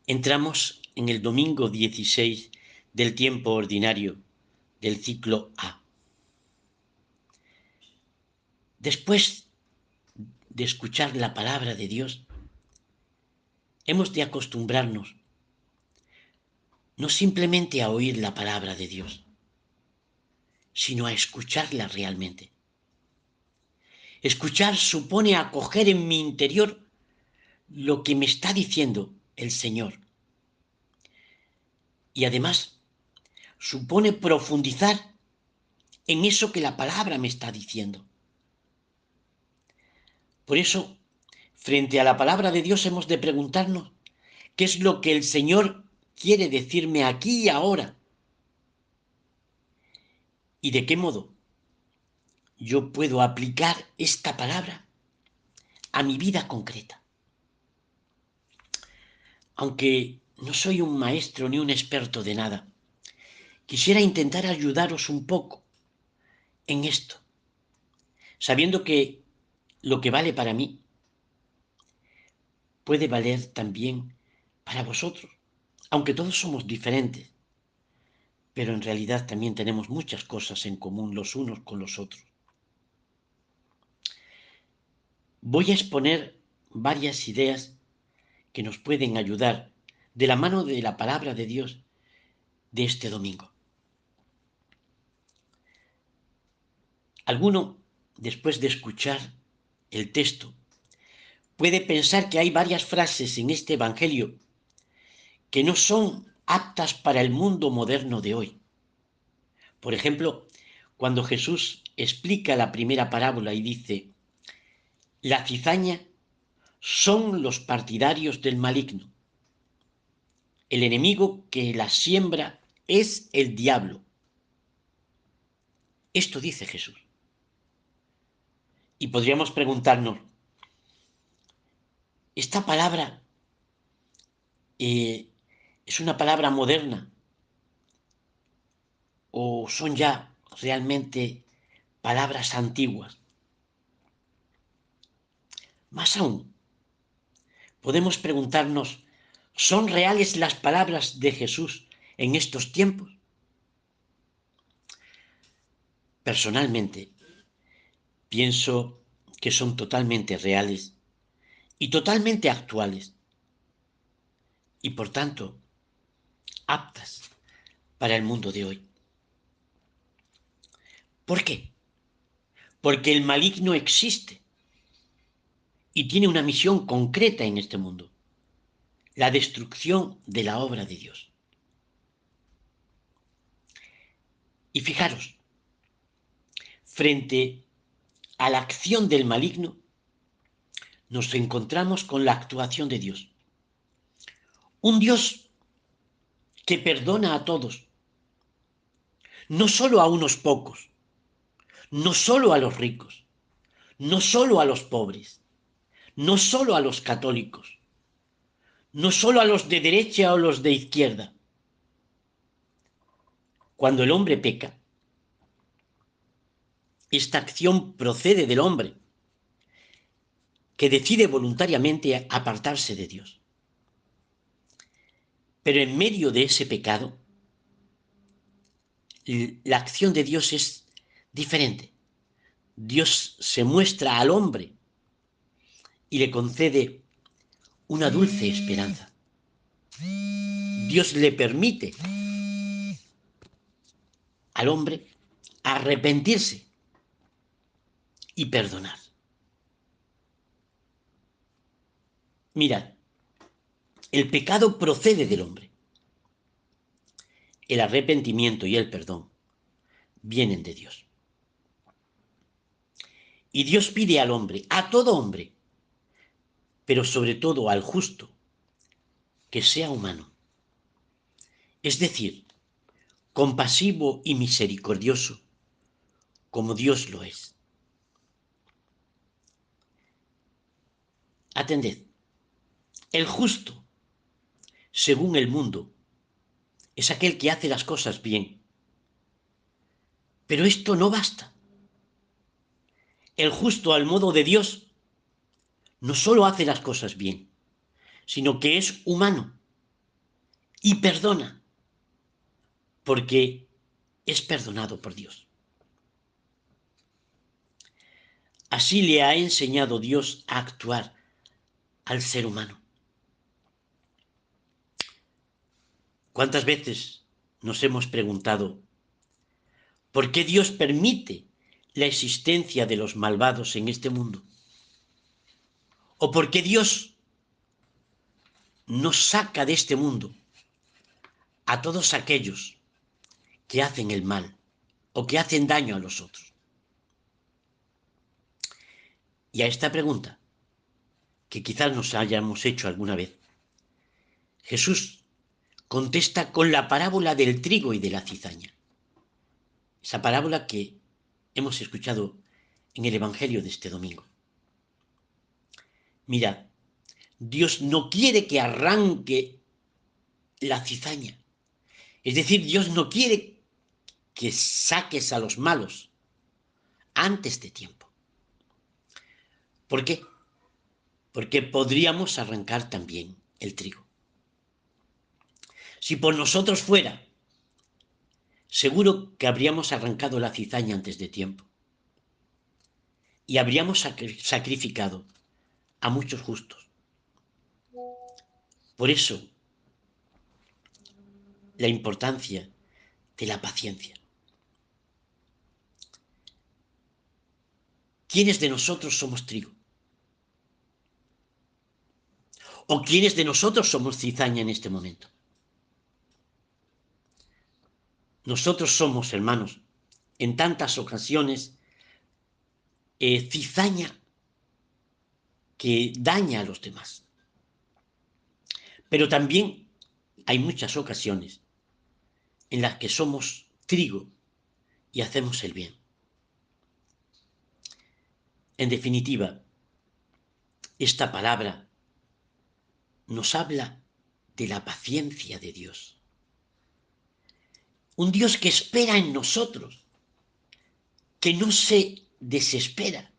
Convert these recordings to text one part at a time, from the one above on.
Entramos en el domingo 16 del tiempo ordinario del ciclo A. Después de escuchar la palabra de Dios, hemos de acostumbrarnos no simplemente a oír la palabra de Dios, sino a escucharla realmente. Escuchar supone acoger en mi interior lo que me está diciendo el Señor. Y además supone profundizar en eso que la palabra me está diciendo. Por eso, frente a la palabra de Dios hemos de preguntarnos qué es lo que el Señor quiere decirme aquí y ahora. Y de qué modo yo puedo aplicar esta palabra a mi vida concreta. Aunque no soy un maestro ni un experto de nada, quisiera intentar ayudaros un poco en esto, sabiendo que lo que vale para mí puede valer también para vosotros, aunque todos somos diferentes, pero en realidad también tenemos muchas cosas en común los unos con los otros. Voy a exponer varias ideas que nos pueden ayudar de la mano de la palabra de Dios de este domingo. Alguno, después de escuchar el texto, puede pensar que hay varias frases en este Evangelio que no son aptas para el mundo moderno de hoy. Por ejemplo, cuando Jesús explica la primera parábola y dice: la cizaña son los partidarios del maligno. El enemigo que la siembra es el diablo. Esto dice Jesús. Y podríamos preguntarnos, ¿esta palabra es una palabra moderna o son ya realmente palabras antiguas? Más aún, podemos preguntarnos, ¿son reales las palabras de Jesús en estos tiempos? Personalmente, pienso que son totalmente reales y totalmente actuales y por tanto aptas para el mundo de hoy. ¿Por qué? Porque el maligno existe y tiene una misión concreta en este mundo: la destrucción de la obra de Dios. Y fijaros, frente a la acción del maligno, nos encontramos con la actuación de Dios. Un Dios que perdona a todos, no solo a unos pocos, no solo a los ricos, no solo a los pobres, no solo a los católicos, no solo a los de derecha o los de izquierda. Cuando el hombre peca, esta acción procede del hombre, que decide voluntariamente apartarse de Dios. Pero en medio de ese pecado, la acción de Dios es diferente. Dios se muestra al hombre y le concede una dulce esperanza. Dios le permite al hombre arrepentirse y perdonar. Mirad, el pecado procede del hombre. El arrepentimiento y el perdón vienen de Dios. Y Dios pide al hombre, a todo hombre, pero sobre todo al justo, que sea humano. Es decir, compasivo y misericordioso, como Dios lo es. Atended, el justo, según el mundo, es aquel que hace las cosas bien. Pero esto no basta. El justo, al modo de Dios, no solo hace las cosas bien, sino que es humano. y perdona, porque es perdonado por Dios. Así le ha enseñado Dios a actuar al ser humano. ¿Cuántas veces nos hemos preguntado por qué Dios permite la existencia de los malvados en este mundo? ¿O por qué Dios nos saca de este mundo a todos aquellos que hacen el mal o que hacen daño a los otros? Y a esta pregunta, que quizás nos hayamos hecho alguna vez, Jesús contesta con la parábola del trigo y de la cizaña. Esa parábola que hemos escuchado en el Evangelio de este domingo. Mira, Dios no quiere que arranque la cizaña. Es decir, Dios no quiere que saques a los malos antes de tiempo. ¿Por qué? Porque podríamos arrancar también el trigo. Si por nosotros fuera, seguro que habríamos arrancado la cizaña antes de tiempo y habríamos sacrificado a muchos justos. Por eso, la importancia de la paciencia. ¿Quiénes de nosotros somos trigo? ¿O quiénes de nosotros somos cizaña en este momento? Nosotros somos, hermanos, en tantas ocasiones, cizaña que daña a los demás. Pero también hay muchas ocasiones en las que somos trigo y hacemos el bien. En definitiva, esta palabra nos habla de la paciencia de Dios. Un Dios que espera en nosotros, que no se desespera.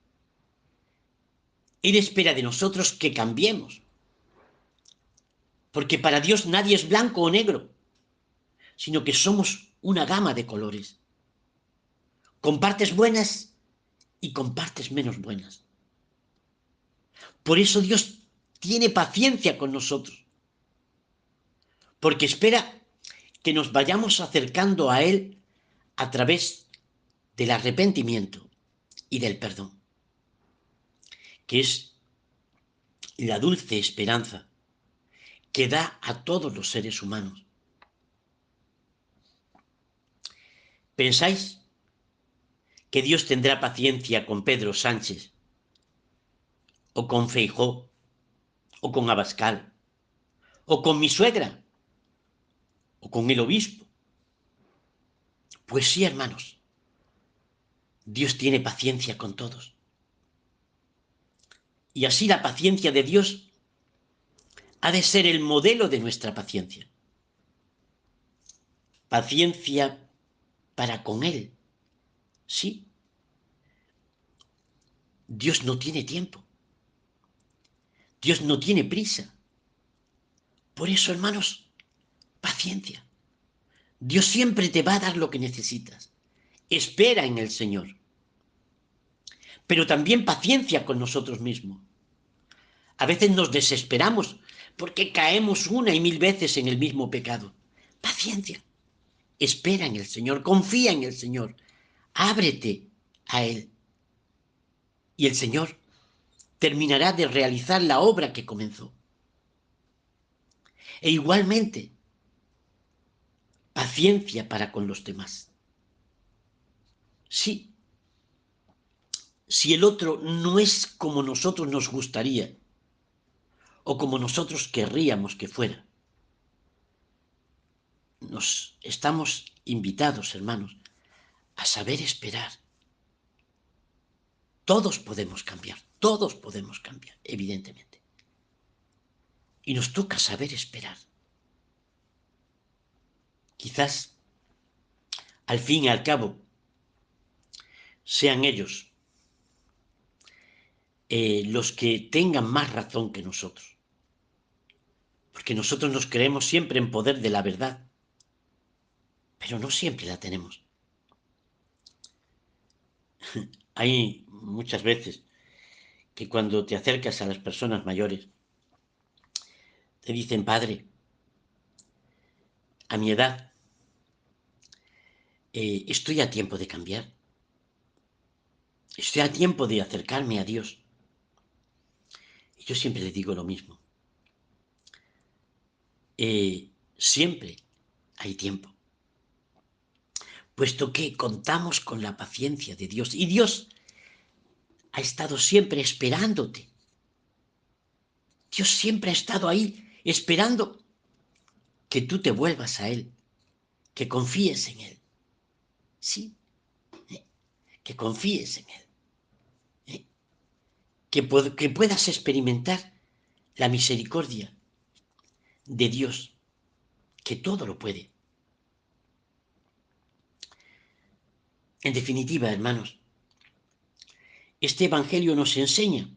Él espera de nosotros que cambiemos. Porque para Dios nadie es blanco o negro, sino que somos una gama de colores, con partes buenas y con partes menos buenas. Por eso Dios tiene paciencia con nosotros, porque espera que nos vayamos acercando a Él a través del arrepentimiento y del perdón, que es la dulce esperanza que da a todos los seres humanos. ¿Pensáis que Dios tendrá paciencia con Pedro Sánchez, o con Feijóo, o con Abascal, o con mi suegra, o con el obispo? Pues sí, hermanos, Dios tiene paciencia con todos. Y así la paciencia de Dios ha de ser el modelo de nuestra paciencia. Paciencia para con Él. Sí, Dios no tiene tiempo. Dios no tiene prisa. Por eso, hermanos, paciencia. Dios siempre te va a dar lo que necesitas. Espera en el Señor. Pero también paciencia con nosotros mismos. A veces nos desesperamos porque caemos una y mil veces en el mismo pecado. Paciencia. Espera en el Señor, confía en el Señor, ábrete a Él. Y el Señor terminará de realizar la obra que comenzó. E igualmente, paciencia para con los demás. Sí, si el otro no es como nosotros nos gustaría o como nosotros querríamos que fuera, nos estamos invitados, hermanos, a saber esperar. Todos podemos cambiar, evidentemente. Y nos toca saber esperar. Quizás, al fin y al cabo, sean ellos los que tengan más razón que nosotros. porque nosotros nos creemos siempre en poder de la verdad, pero no siempre la tenemos. Hay muchas veces que cuando te acercas a las personas mayores, te dicen, padre, a mi edad estoy a tiempo de cambiar, estoy a tiempo de acercarme a Dios. Y yo siempre le digo lo mismo, siempre hay tiempo, puesto que contamos con la paciencia de Dios y Dios ha estado siempre esperándote. Dios siempre ha estado ahí esperando que tú te vuelvas a Él, que confíes en Él. Sí, que confíes en Él. Que puedas experimentar la misericordia de Dios, que todo lo puede. En definitiva, hermanos, este Evangelio nos enseña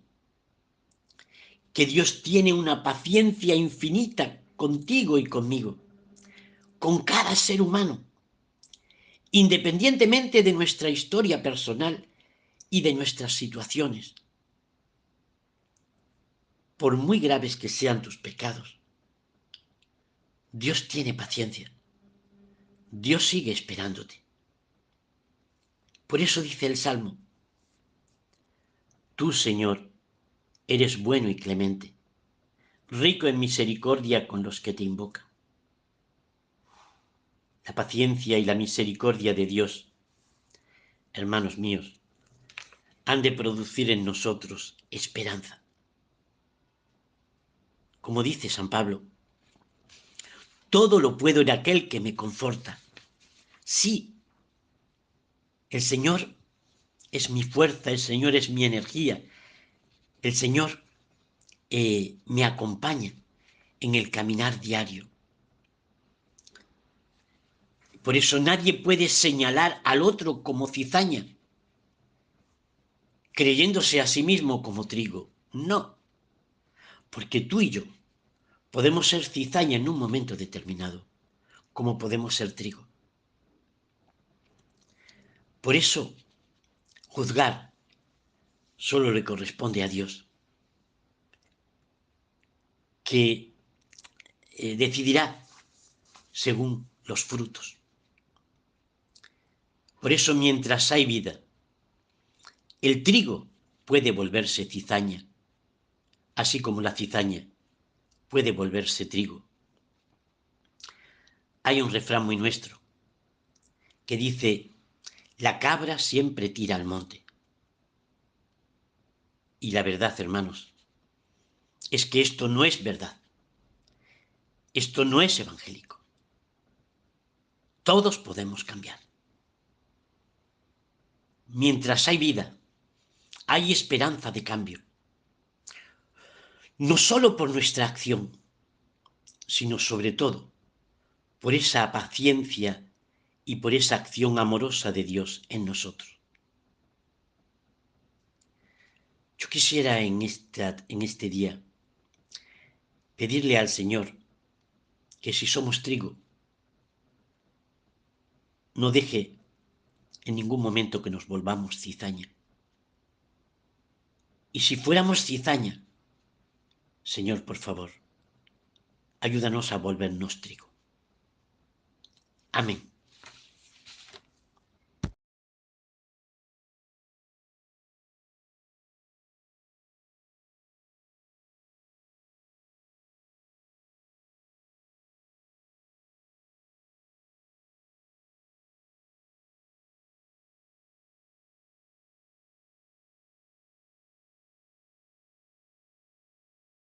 que Dios tiene una paciencia infinita contigo y conmigo, con cada ser humano, independientemente de nuestra historia personal y de nuestras situaciones, por muy graves que sean tus pecados. Dios tiene paciencia. Dios sigue esperándote. Por eso dice el Salmo, tú, Señor, eres bueno y clemente, rico en misericordia con los que te invocan. La paciencia y la misericordia de Dios, hermanos míos, han de producir en nosotros esperanza. Como dice San Pablo, todo lo puedo en aquel que me conforta. Sí, el Señor es mi fuerza, el Señor es mi energía, el Señor me acompaña en el caminar diario. Por eso nadie puede señalar al otro como cizaña, creyéndose a sí mismo como trigo. No, porque tú y yo podemos ser cizaña en un momento determinado, como podemos ser trigo. Por eso, juzgar solo le corresponde a Dios, que decidirá según los frutos. Por eso, mientras hay vida, el trigo puede volverse cizaña, así como la cizaña puede volverse trigo. Hay un refrán muy nuestro que dice, la cabra siempre tira al monte. Y la verdad, hermanos, es que esto no es verdad. Esto no es evangélico. Todos podemos cambiar. Mientras hay vida, hay esperanza de cambio. No solo por nuestra acción, sino sobre todo por esa paciencia y por esa acción amorosa de Dios en nosotros. Yo quisiera en este día pedirle al Señor que si somos trigo, no deje en ningún momento que nos volvamos cizaña. Y si fuéramos cizaña, Señor, por favor, ayúdanos a volvernos trigo. Amén.